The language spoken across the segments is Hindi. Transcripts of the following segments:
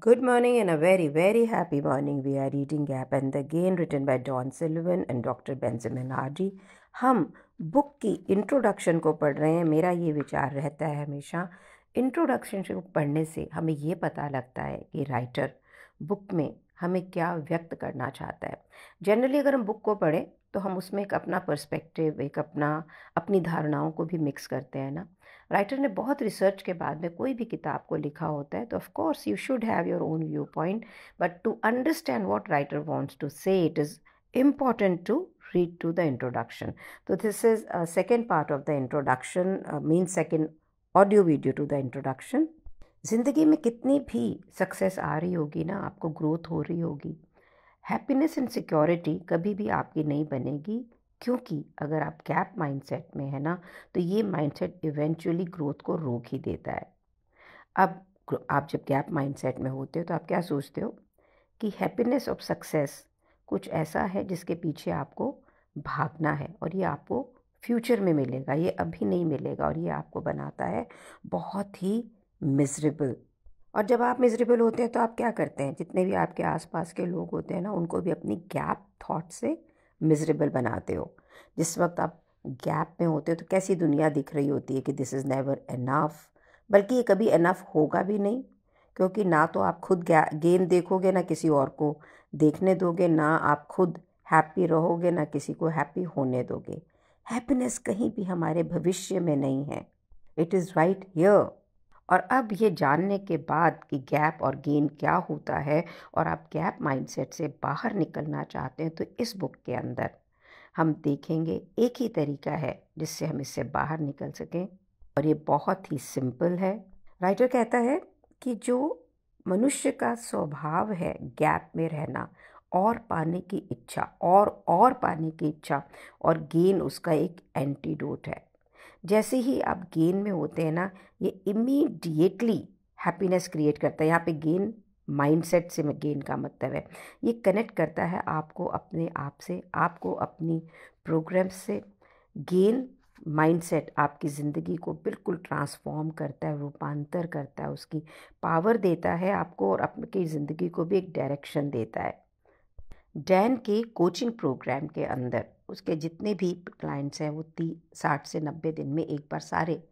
Good morning and a very, very happy morning. We are reading Gap and the Gain written by Don Sullivan and Dr. Benjamin Hardy. हम बुक की इंट्रोडक्शन को पढ़ रहे हैं. मेरा ये विचार रहता है हमेशा इंट्रोडक्शन को पढ़ने से हमें ये पता लगता है कि राइटर बुक में हमें क्या व्यक्त करना चाहता है. जनरली अगर हम बुक को पढ़ें तो हम उसमें एक अपना पर्सपेक्टिव, एक अपनी धारणाओं को भी मिक्स करते हैं ना. राइटर ने बहुत रिसर्च के बाद में कोई भी किताब को लिखा होता है तो of course you should have your own view point, but to understand what writer wants to say it is important to read to the introduction. So this is a second part of the introduction, means second audio video to the introduction. ज़िंदगी में कितनी भी सक्सेस आ रही होगी ना, आपको ग्रोथ हो रही होगी, हैप्पीनेस एंड सिक्योरिटी कभी भी आपकी नहीं बनेगी, क्योंकि अगर आप गैप माइंडसेट में है ना तो ये माइंडसेट इवेंचुअली ग्रोथ को रोक ही देता है. अब आप जब गैप माइंडसेट में होते हो तो आप क्या सोचते हो कि हैप्पीनेस ऑफ सक्सेस कुछ ऐसा है जिसके पीछे आपको भागना है और ये आपको फ्यूचर में मिलेगा, ये अभी नहीं मिलेगा, और ये आपको बनाता है बहुत ही मिजरेबल. और जब आप मिजरेबल होते हैं तो आप क्या करते हैं, जितने भी आपके आसपास के लोग होते हैं ना उनको भी अपनी गैप थॉट से मिजरेबल बनाते हो. जिस वक्त आप गैप में होते हो तो कैसी दुनिया दिख रही होती है कि दिस इज़ नेवर इनफ, बल्कि ये कभी इनफ होगा भी नहीं, क्योंकि ना तो आप खुद गेन देखोगे, ना किसी और को देखने दोगे, ना आप खुद हैप्पी रहोगे, ना किसी को हैप्पी होने दोगे. हैप्पीनेस कहीं भी हमारे भविष्य में नहीं है, इट इज़ राइट हियर. और अब ये जानने के बाद कि गैप और गेन क्या होता है और आप गैप माइंडसेट से बाहर निकलना चाहते हैं, तो इस बुक के अंदर हम देखेंगे एक ही तरीका है जिससे हम इससे बाहर निकल सकें, और ये बहुत ही सिंपल है. राइटर कहता है कि जो मनुष्य का स्वभाव है गैप में रहना और पाने की इच्छा, और पाने की इच्छा, और गेन उसका एक एंटीडोट है. जैसे ही आप गेन में होते हैं ना, ये इमीडिएटली हैप्पीनेस क्रिएट करता है. यहाँ पे गेन माइंडसेट से गेन का मतलब है, ये कनेक्ट करता है आपको अपने आप से, आपको अपनी प्रोग्राम से. गेन माइंडसेट आपकी ज़िंदगी को बिल्कुल ट्रांसफॉर्म करता है, रूपांतर करता है, उसकी पावर देता है आपको, और आपकी ज़िंदगी को भी एक डायरेक्शन देता है. डैन के कोचिंग प्रोग्राम के अंदर उसके जितने भी क्लाइंट्स हैं वो 60 से 90 दिन में एक बार सारे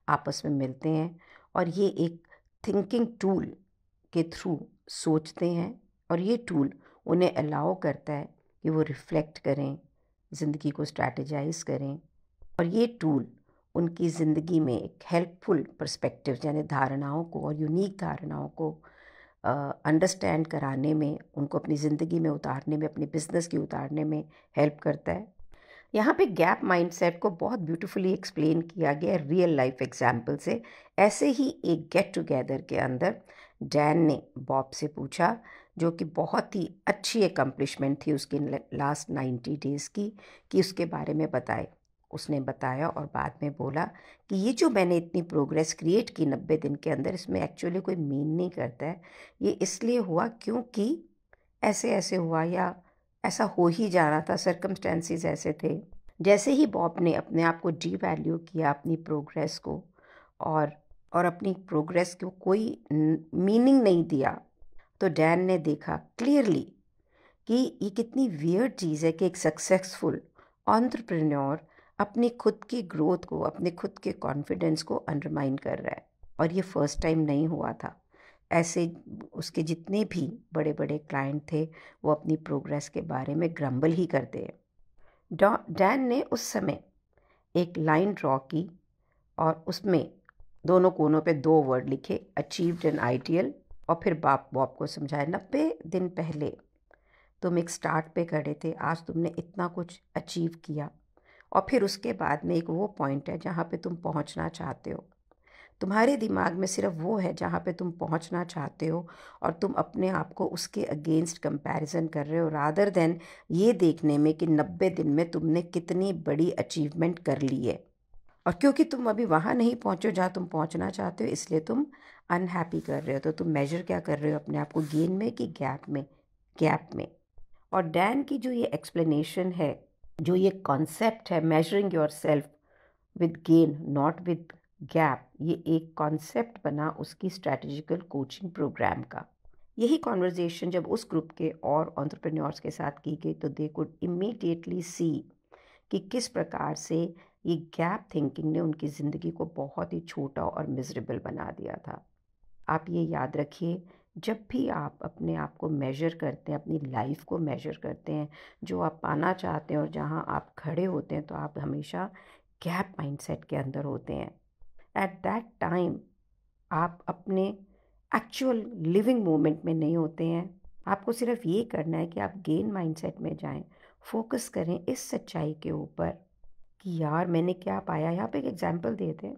आपस में मिलते हैं, और ये एक थिंकिंग टूल के थ्रू सोचते हैं, और ये टूल उन्हें अलाउ करता है कि वो रिफ़्लेक्ट करें, ज़िंदगी को स्ट्रैटेजाइज करें, और ये टूल उनकी ज़िंदगी में एक हेल्पफुल पर्सपेक्टिव यानी धारणाओं को और यूनिक धारणाओं को अंडरस्टैंड कराने में, उनको अपनी ज़िंदगी में उतारने में, अपने बिजनेस की उतारने में हेल्प करता है. यहाँ पे गैप माइंडसेट को बहुत ब्यूटीफुली एक्सप्लेन किया गया है रियल लाइफ एग्जाम्पल से. ऐसे ही एक गेट टुगेदर के अंदर डैन ने बॉब से पूछा, जो कि बहुत ही अच्छी एकम्प्लिशमेंट थी उसकी लास्ट 90 डेज़ की, कि उसके बारे में बताए. उसने बताया और बाद में बोला कि ये जो मैंने इतनी प्रोग्रेस क्रिएट की 90 दिन के अंदर, इसमें एक्चुअली कोई मीन नहीं करता है. ये इसलिए हुआ क्योंकि ऐसे ऐसे हुआ, या ऐसा हो ही जाना था, सर्कमस्टेंसेस ऐसे थे. जैसे ही बॉब ने अपने आप को डी वैल्यू किया, अपनी प्रोग्रेस को, और अपनी प्रोग्रेस को कोई मीनिंग नहीं दिया, तो डैन ने देखा क्लियरली कि ये कितनी वियर्ड चीज़ है कि एक सक्सेसफुल एंटरप्रेन्योर अपनी खुद की ग्रोथ को, अपने खुद के कॉन्फिडेंस को अंडरमाइन कर रहा है. और ये फर्स्ट टाइम नहीं हुआ था. ऐसे उसके जितने भी बड़े बड़े क्लाइंट थे वो अपनी प्रोग्रेस के बारे में ग्रम्बल ही करते हैं. डैन ने उस समय एक लाइन ड्रॉ की और उसमें दोनों कोनों पे 2 वर्ड लिखे, अचीव्ड एंड आइडियल. और फिर बॉब को समझाया, 90 दिन पहले तुम एक स्टार्ट पे खड़े थे, आज तुमने इतना कुछ अचीव किया, और फिर उसके बाद में एक वो पॉइंट है जहाँ पे तुम पहुँचना चाहते हो. तुम्हारे दिमाग में सिर्फ वो है जहाँ पे तुम पहुँचना चाहते हो, और तुम अपने आप को उसके अगेंस्ट कंपैरिजन कर रहे हो, रादर देन ये देखने में कि 90 दिन में तुमने कितनी बड़ी अचीवमेंट कर ली है. और क्योंकि तुम अभी वहाँ नहीं पहुँचो जहाँ तुम पहुँचना चाहते हो, इसलिए तुम अनहैप्पी कर रहे हो. तो तुम मेजर क्या कर रहे हो अपने आप को, गेन में कि गैप में. और डैन की जो ये एक्सप्लेनेशन है, जो ये कॉन्सेप्ट है, measuring your self with gain not with gap, ये एक कॉन्सेप्ट बना उसकी स्ट्रैटेजिकल कोचिंग प्रोग्राम का. यही कॉन्वर्जेसन जब उस ग्रुप के और एंटरप्रेन्योर्स के साथ की गई तो दे कुड इमीडिएटली सी कि किस प्रकार से ये गैप थिंकिंग ने उनकी ज़िंदगी को बहुत ही छोटा और मिजरेबल बना दिया था। आप ये याद रखिए, जब भी आप अपने आप को मेजर करते हैं, अपनी लाइफ को मेजर करते हैं, जो आप पाना चाहते हैं और जहाँ आप खड़े होते हैं, तो आप हमेशा गैप माइंडसेट के अंदर होते हैं। एट दैट टाइम आप अपने एक्चुअल लिविंग मोमेंट में नहीं होते हैं। आपको सिर्फ ये करना है कि आप गेन माइंडसेट में जाएं, फोकस करें इस सच्चाई के ऊपर कि यार मैंने क्या पाया। यहाँ पे एक एग्जांपल देते हैं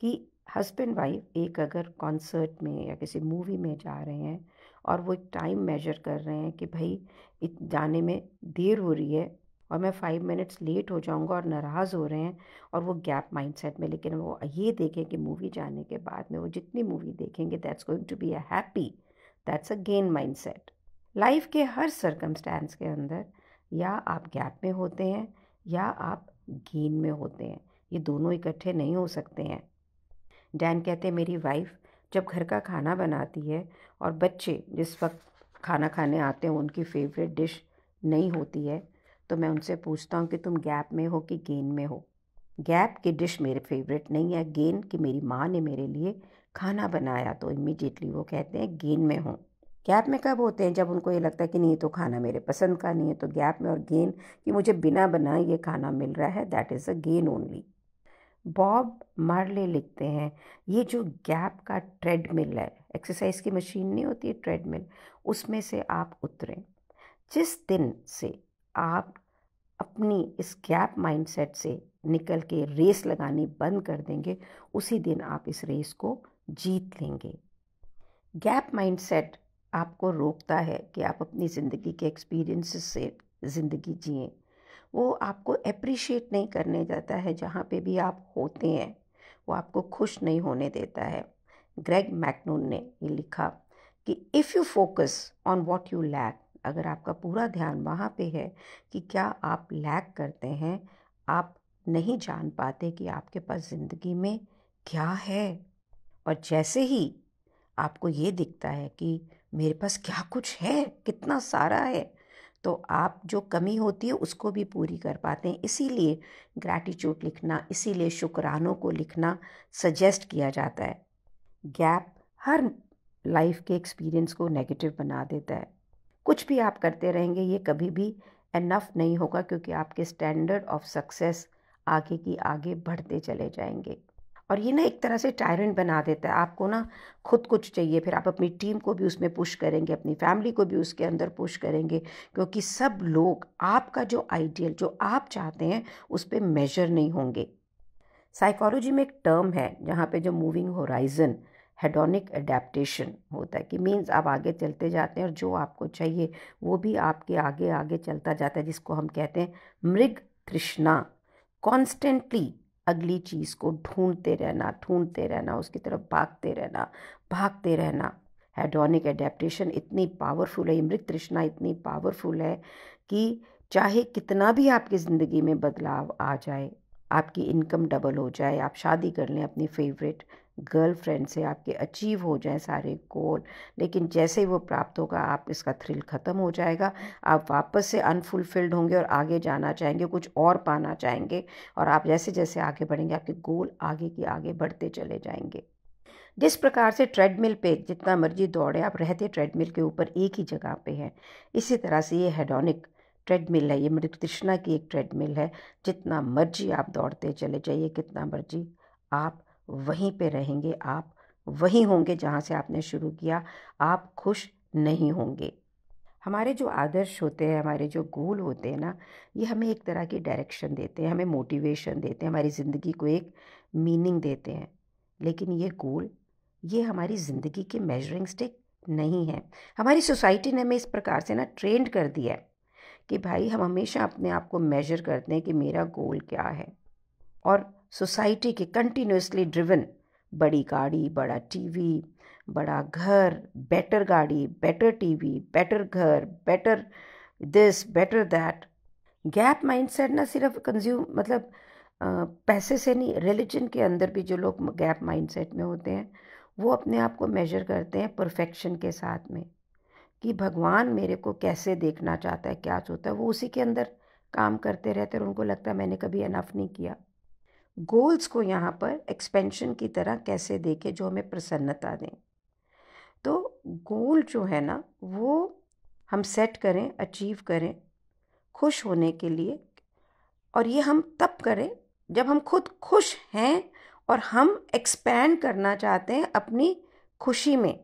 कि हस्बैंड वाइफ एक अगर कॉन्सर्ट में या किसी मूवी में जा रहे हैं और वो एक टाइम मेजर कर रहे हैं कि भाई जाने में देर हो रही है और मैं 5 मिनट्स लेट हो जाऊंगा और नाराज़ हो रहे हैं, और वो गैप माइंडसेट में, लेकिन वो ये देखें कि मूवी जाने के बाद में वो जितनी मूवी देखेंगे that's going to be a happy, that's a gain mindset. Life के हर सर्कमस्टेंस के अंदर या आप गैप में होते हैं या आप गेन में होते हैं, ये दोनों इकट्ठे नहीं हो सकते हैं। डैन कहते हैं मेरी वाइफ जब घर का खाना बनाती है और बच्चे जिस वक्त खाना खाने आते हैं उनकी फेवरेट डिश नहीं होती है, तो मैं उनसे पूछता हूँ कि तुम गैप में हो कि गेन में हो। गैप की डिश मेरे फेवरेट नहीं है, गेन कि मेरी माँ ने मेरे लिए खाना बनाया, तो इमीडिएटली वो कहते हैं गेन में हूँ। गैप में कब होते हैं? जब उनको ये लगता है कि नहीं तो खाना मेरे पसंद का नहीं है, तो गैप में। और गेन कि मुझे बिना बनाए ये खाना मिल रहा है, that is a gain only. Bob Marley लिखते हैं ये जो गैप का ट्रेडमिल है, एक्सरसाइज की मशीन नहीं होती है ट्रेडमिल, उसमें से आप उतरें। जिस दिन से आप अपनी इस गैप माइंडसेट से निकल के रेस लगानी बंद कर देंगे, उसी दिन आप इस रेस को जीत लेंगे। गैप माइंडसेट आपको रोकता है कि आप अपनी ज़िंदगी के एक्सपीरियंसेस से ज़िंदगी जिएं। वो आपको अप्रिशिएट नहीं करने देता है जहाँ पे भी आप होते हैं, वो आपको खुश नहीं होने देता है। ग्रेग मैक्नून ने ये लिखा कि if you focus on what you lack, अगर आपका पूरा ध्यान वहाँ पे है कि क्या आप लैक करते हैं, आप नहीं जान पाते कि आपके पास ज़िंदगी में क्या है। और जैसे ही आपको ये दिखता है कि मेरे पास क्या कुछ है, कितना सारा है, तो आप जो कमी होती है उसको भी पूरी कर पाते हैं। इसीलिए ग्रैटिट्यूड लिखना, इसीलिए शुक्रानों को लिखना सजेस्ट किया जाता है। गैप हर लाइफ के एक्सपीरियंस को नेगेटिव बना देता है। कुछ भी आप करते रहेंगे ये कभी भी इनफ नहीं होगा, क्योंकि आपके स्टैंडर्ड ऑफ सक्सेस आगे की आगे बढ़ते चले जाएंगे। और ये ना एक तरह से टायरेंट बना देता है आपको ना, खुद कुछ चाहिए, फिर आप अपनी टीम को भी उसमें पुश करेंगे, अपनी फैमिली को भी उसके अंदर पुश करेंगे, क्योंकि सब लोग आपका जो आइडियल जो आप चाहते हैं उस पर मेजर नहीं होंगे। साइकोलॉजी में एक टर्म है जहाँ पे जो मूविंग होराइजन हेडोनिक एडेप्टेशन होता है, कि मीन्स आप आगे चलते जाते हैं और जो आपको चाहिए वो भी आपके आगे आगे चलता जाता है, जिसको हम कहते हैं मृग तृष्णा। कॉन्स्टेंटली अगली चीज़ को ढूंढते रहना, उसकी तरफ भागते रहना। हेडोनिक एडेप्टेशन इतनी पावरफुल है, ये मृग तृष्णा इतनी पावरफुल है कि चाहे कितना भी आपकी ज़िंदगी में बदलाव आ जाए, आपकी इनकम डबल हो जाए, आप शादी कर लें अपनी फेवरेट गर्लफ्रेंड से, आपके अचीव हो जाएं सारे गोल, लेकिन जैसे ही वो प्राप्त होगा आप इसका थ्रिल ख़त्म हो जाएगा, आप वापस से अनफुलफिल्ड होंगे और आगे जाना चाहेंगे, कुछ और पाना चाहेंगे, और आप जैसे जैसे आगे बढ़ेंगे आपके गोल आगे की आगे बढ़ते चले जाएंगे। जिस प्रकार से ट्रेडमिल पे जितना मर्जी दौड़े, आप रहते ट्रेडमिल के ऊपर एक ही जगह पे हैं, इसी तरह से ये हेडोनिक ट्रेडमिल है, ये मृग तृष्णा की एक ट्रेडमिल है। जितना मर्जी आप दौड़ते चले जाइए, कितना मर्जी आप वहीं पे रहेंगे, आप वहीं होंगे जहाँ से आपने शुरू किया, आप खुश नहीं होंगे। हमारे जो आदर्श होते हैं, हमारे जो गोल होते हैं ना, ये हमें एक तरह की डायरेक्शन देते हैं, हमें मोटिवेशन देते हैं, हमारी ज़िंदगी को एक मीनिंग देते हैं। लेकिन ये गोल, ये हमारी ज़िंदगी की मेजरिंग स्टिक नहीं है। हमारी सोसाइटी ने हमें इस प्रकार से ना ट्रेंड कर दिया है कि भाई हम हमेशा अपने आप को मेजर करते हैं कि मेरा गोल क्या है। और सोसाइटी के कंटिन्यूसली ड्रिवन बड़ी गाड़ी, बड़ा टीवी, बड़ा घर, बेटर गाड़ी, बेटर टीवी, बेटर घर, better this, better that. Gap mindset ना सिर्फ कंज्यूम मतलब पैसे से नहीं, रिलीजन के अंदर भी जो लोग गैप माइंडसेट में होते हैं वो अपने आप को मेजर करते हैं परफेक्शन के साथ में। कि भगवान मेरे को कैसे देखना चाहता है, क्या चाहता है, वो उसी के अंदर काम करते रहते हैं और उनको लगता है मैंने कभी अनफ नहीं किया। गोल्स को यहाँ पर एक्सपेंशन की तरह कैसे देखें जो हमें प्रसन्नता दें। तो गोल जो है ना वो हम सेट करें, अचीव करें खुश होने के लिए, और ये हम तब करें जब हम खुद खुश हैं और हम एक्सपैंड करना चाहते हैं अपनी खुशी में।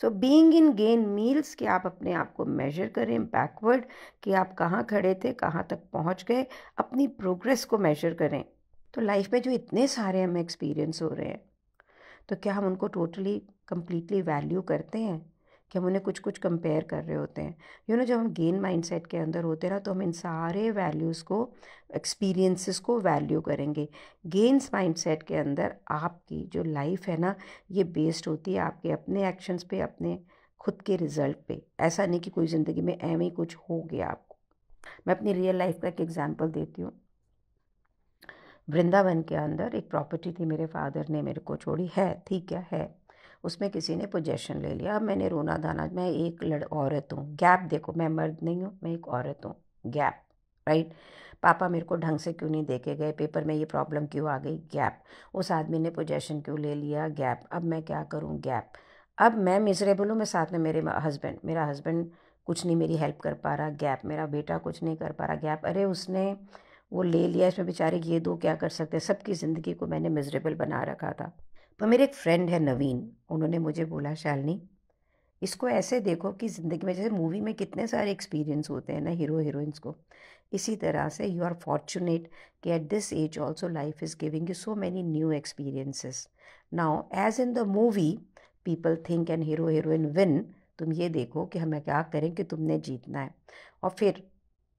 So being in gain meals कि आप अपने आप को मेजर करें बैकवर्ड, कि आप कहाँ खड़े थे कहाँ तक पहुँच गए, अपनी प्रोग्रेस को मेजर करें। तो लाइफ में जो इतने सारे हमें एक्सपीरियंस हो रहे हैं, तो क्या हम उनको टोटली कंप्लीटली वैल्यू करते हैं कि हम उन्हें कुछ कुछ कंपेयर कर रहे होते हैं। जब हम गेन माइंडसेट के अंदर होते हैं ना, तो हम इन सारे वैल्यूज़ को, एक्सपीरियंसेस को वैल्यू करेंगे। गेन्स माइंडसेट के अंदर आपकी जो लाइफ है ना, ये बेस्ड होती है आपके अपने एक्शंस पे, अपने खुद के रिजल्ट पे। ऐसा नहीं कि कोई ज़िंदगी में एवं ही कुछ हो गया आपको। मैं अपनी रियल लाइफ का एक एग्जाम्पल देती हूँ। वृंदावन के अंदर एक प्रॉपर्टी थी, मेरे फादर ने मेरे को छोड़ी है, ठीक है, उसमें किसी ने पोजेशन ले लिया। अब मैंने रोना धाना, मैं एक औरत हूँ, गैप देखो, मैं मर्द नहीं हूँ, मैं एक औरत हूँ, गैप, राइट। पापा मेरे को ढंग से क्यों नहीं देके गए, पेपर में ये प्रॉब्लम क्यों आ गई, गैप। उस आदमी ने पोजेशन क्यों ले लिया, गैप। अब मैं क्या करूँ, गैप। अब मैं मिजरेबल हूँ, मैं साथ में मेरा हस्बैंड कुछ नहीं मेरी हेल्प कर पा रहा, गैप। मेरा बेटा कुछ नहीं कर पा रहा, गैप। अरे उसने वो ले लिया, इसमें बेचारे ये दो क्या कर सकते हैं। सबकी ज़िंदगी को मैंने मिजरेबल बना रखा था। तो मेरे एक फ्रेंड है नवीन, उन्होंने मुझे बोला, शालिनी इसको ऐसे देखो कि ज़िंदगी में जैसे मूवी में कितने सारे एक्सपीरियंस होते हैं ना हीरो हीरोइंस को, इसी तरह से यू आर फॉर्चुनेट कि at this age also life is giving you so many new experiences. Now as in the movie people think and hero heroine win, तुम ये देखो कि हमें क्या करें कि तुमने जीतना है। और फिर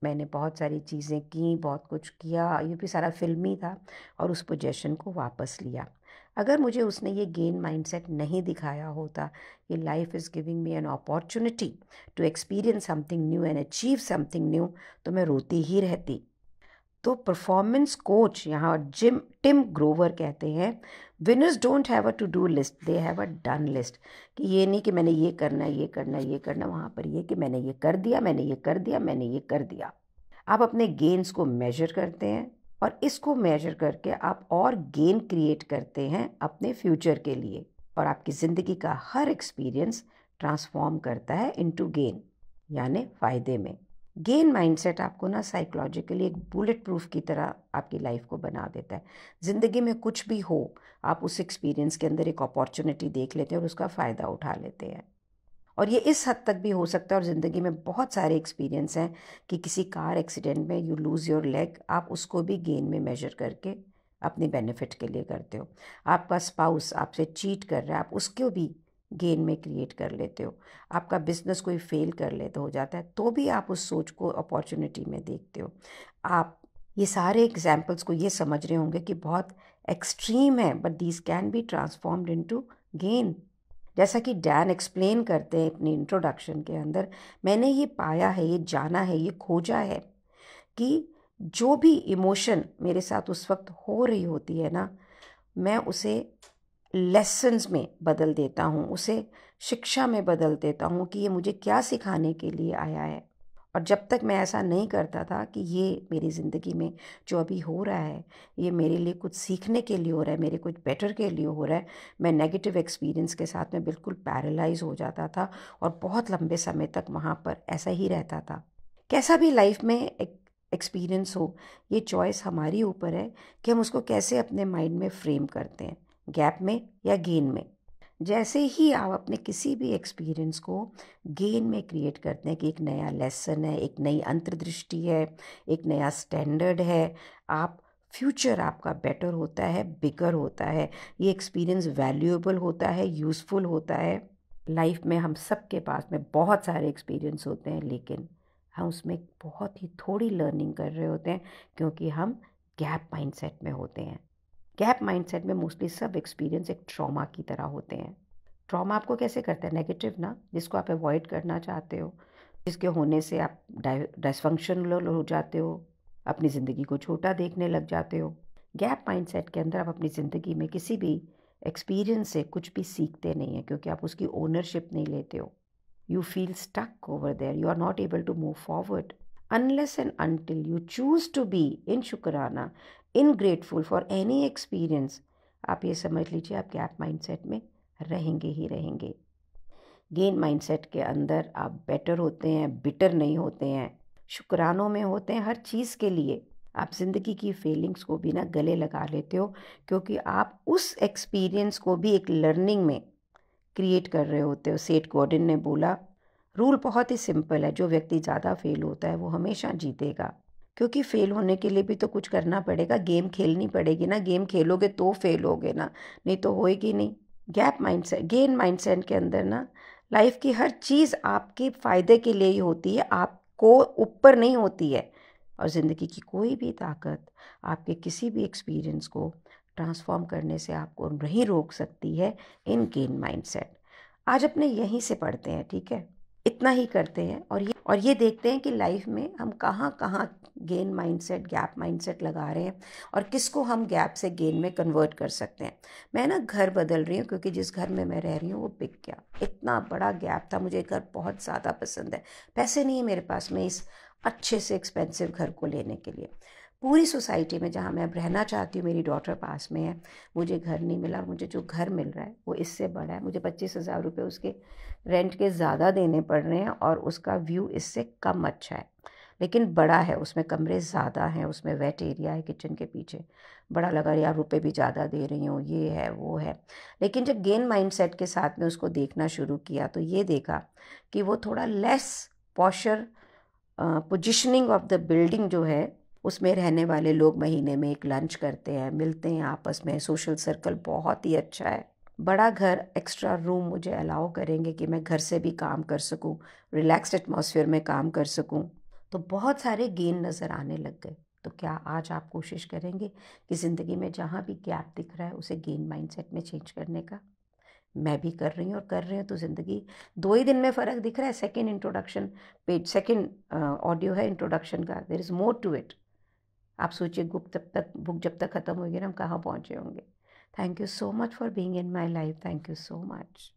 मैंने बहुत सारी चीज़ें की, बहुत कुछ किया, ये भी सारा फिल्मी था, और उस पोजीशन को वापस लिया। अगर मुझे उसने ये गेन माइंडसेट नहीं दिखाया होता कि life is giving me an opportunity to experience something new and achieve something new, तो मैं रोती ही रहती। तो परफॉर्मेंस कोच यहाँ टिम ग्रोवर कहते हैं, winners don't have a to do list, they have a done list. कि ये नहीं कि मैंने ये करना है, ये करना है, ये करना, वहाँ पर ये कि मैंने ये कर दिया, मैंने ये कर दिया, मैंने ये कर दिया। आप अपने गेन्स को मेजर करते हैं और इसको मेजर करके आप और गेन क्रिएट करते हैं अपने फ्यूचर के लिए, और आपकी ज़िंदगी का हर एक्सपीरियंस ट्रांसफॉर्म करता है इनटू गेन, यानी फ़ायदे में। गेन माइंडसेट आपको ना साइकोलॉजिकली एक बुलेट प्रूफ की तरह आपकी लाइफ को बना देता है। ज़िंदगी में कुछ भी हो, आप उस एक्सपीरियंस के अंदर एक अपॉर्चुनिटी देख लेते हैं और उसका फ़ायदा उठा लेते हैं। और ये इस हद तक भी हो सकता है, और ज़िंदगी में बहुत सारे एक्सपीरियंस हैं कि किसी कार एक्सीडेंट में यू लूज़ योर लेग, आप उसको भी गेन में मेजर करके अपने बेनिफिट के लिए करते हो। आपका स्पाउस आपसे चीट कर रहा है, आप उसको भी गेन में क्रिएट कर लेते हो। आपका बिजनेस कोई फेल कर लेता हो जाता है, तो भी आप उस सोच को अपॉर्चुनिटी में देखते हो। आप ये सारे एग्जाम्पल्स को ये समझ रहे होंगे कि बहुत एक्सट्रीम है, but these can be transformed into gain. जैसा कि डैन एक्सप्लेन करते हैं अपनी इंट्रोडक्शन के अंदर, मैंने ये पाया है, ये जाना है, ये खोजा है कि जो भी इमोशन मेरे साथ उस वक्त हो रही होती है ना, मैं उसे लेसन्स में बदल देता हूँ, उसे शिक्षा में बदल देता हूँ कि ये मुझे क्या सिखाने के लिए आया है। और जब तक मैं ऐसा नहीं करता था कि ये मेरी ज़िंदगी में जो अभी हो रहा है ये मेरे लिए कुछ सीखने के लिए हो रहा है, मेरे कुछ बेटर के लिए हो रहा है, मैं नेगेटिव एक्सपीरियंस के साथ में बिल्कुल पैरालाइज हो जाता था और बहुत लंबे समय तक वहाँ पर ऐसा ही रहता था। कैसा भी लाइफ में एक्सपीरियंस हो, ये चॉइस हमारी ऊपर है कि हम उसको कैसे अपने माइंड में फ्रेम करते हैं, गैप में या गेन में। जैसे ही आप अपने किसी भी एक्सपीरियंस को गेन में क्रिएट करते हैं कि एक नया लेसन है, एक नई अंतर्दृष्टि है, एक नया स्टैंडर्ड है, आप फ्यूचर आपका बेटर होता है, बिगर होता है, ये एक्सपीरियंस वैल्यूएबल होता है, यूज़फुल होता है। लाइफ में हम सब के पास में बहुत सारे एक्सपीरियंस होते हैं, लेकिन हम उसमें बहुत ही थोड़ी लर्निंग कर रहे होते हैं क्योंकि हम गैप माइंडसेट में होते हैं। गैप माइंडसेट में मोस्टली सब एक्सपीरियंस एक ट्रॉमा की तरह होते हैं। ट्रॉमा आपको कैसे करता है, नेगेटिव ना, जिसको आप अवॉइड करना चाहते हो, जिसके होने से आप डिसफंक्शनल हो जाते हो, अपनी ज़िंदगी को छोटा देखने लग जाते हो। गैप माइंडसेट के अंदर आप अपनी ज़िंदगी में किसी भी एक्सपीरियंस से कुछ भी सीखते नहीं हैं क्योंकि आप उसकी ओनरशिप नहीं लेते हो। You feel stuck over there. You are not able to move forward. Unless and until you choose to be in शुक्राना, in grateful for any experience, आप ये समझ लीजिए आप गैप माइंडसेट में रहेंगे ही रहेंगे। गेन माइंडसेट के अंदर आप बेटर होते हैं, बिटर नहीं होते हैं, शुक्रानों में होते हैं हर चीज़ के लिए। आप ज़िंदगी की फीलिंग्स को भी ना गले लगा लेते हो, क्योंकि आप उस एक्सपीरियंस को भी एक लर्निंग में क्रिएट कर रहे होते हो। सेठ गॉर्डन ने बोला, रूल बहुत ही सिंपल है, जो व्यक्ति ज़्यादा फेल होता है वो हमेशा जीतेगा। क्योंकि फेल होने के लिए भी तो कुछ करना पड़ेगा, गेम खेलनी पड़ेगी ना। गेम खेलोगे तो फेल होगे ना, नहीं तो होएगी नहीं। गैप माइंडसेट, गेन माइंडसेट के अंदर ना लाइफ की हर चीज़ आपके फ़ायदे के लिए ही होती है, आपको ऊपर नहीं होती है। और ज़िंदगी की कोई भी ताकत आपके किसी भी एक्सपीरियंस को ट्रांसफॉर्म करने से आपको नहीं रोक सकती है इन गेन माइंडसेट। आज अपने यहीं से पढ़ते हैं, ठीक है, इतना ही करते हैं और ये देखते हैं कि लाइफ में हम कहाँ कहाँ गेन माइंडसेट, गैप माइंडसेट लगा रहे हैं और किसको हम गैप से गेन में कन्वर्ट कर सकते हैं। मैं ना घर बदल रही हूँ, क्योंकि जिस घर में मैं रह रही हूँ वो बिक गया। इतना बड़ा गैप था, मुझे घर बहुत ज़्यादा पसंद है, पैसे नहीं है मेरे पास में इस अच्छे से एक्सपेंसिव घर को लेने के लिए। पूरी सोसाइटी में जहाँ मैं अब रहना चाहती हूँ, मेरी डॉटर पास में है, मुझे घर नहीं मिला। और मुझे जो घर मिल रहा है वो इससे बड़ा है, मुझे 25,000 रुपये उसके रेंट के ज़्यादा देने पड़ रहे हैं और उसका व्यू इससे कम अच्छा है, लेकिन बड़ा है, उसमें कमरे ज़्यादा हैं, उसमें वेट एरिया है किचन के पीछे। बड़ा लगा, यार रुपए भी ज़्यादा दे रही हूँ, ये है वो है। लेकिन जब गेन माइंडसेट के साथ में उसको देखना शुरू किया तो ये देखा कि वो थोड़ा less posher positioning of the building जो है, उसमें रहने वाले लोग महीने में एक लंच करते हैं, मिलते हैं आपस में, सोशल सर्कल बहुत ही अच्छा है। बड़ा घर, एक्स्ट्रा रूम मुझे अलाउ करेंगे कि मैं घर से भी काम कर सकूं, रिलैक्स्ड एटमॉस्फेयर में काम कर सकूं। तो बहुत सारे गेन नज़र आने लग गए। तो क्या आज आप कोशिश करेंगे कि ज़िंदगी में जहाँ भी गैप दिख रहा है उसे गेन माइंडसेट में चेंज करने का? मैं भी कर रही हूँ और कर रही हूँ, तो ज़िंदगी 2 ही दिन में फ़र्क दिख रहा है। Second introduction page, second audio है इंट्रोडक्शन का, there is more to it. आप सोचिए बुक जब तक ख़त्म होगी ना, हम कहाँ पहुँचे होंगे। Thank you so much for being in my life. Thank you so much.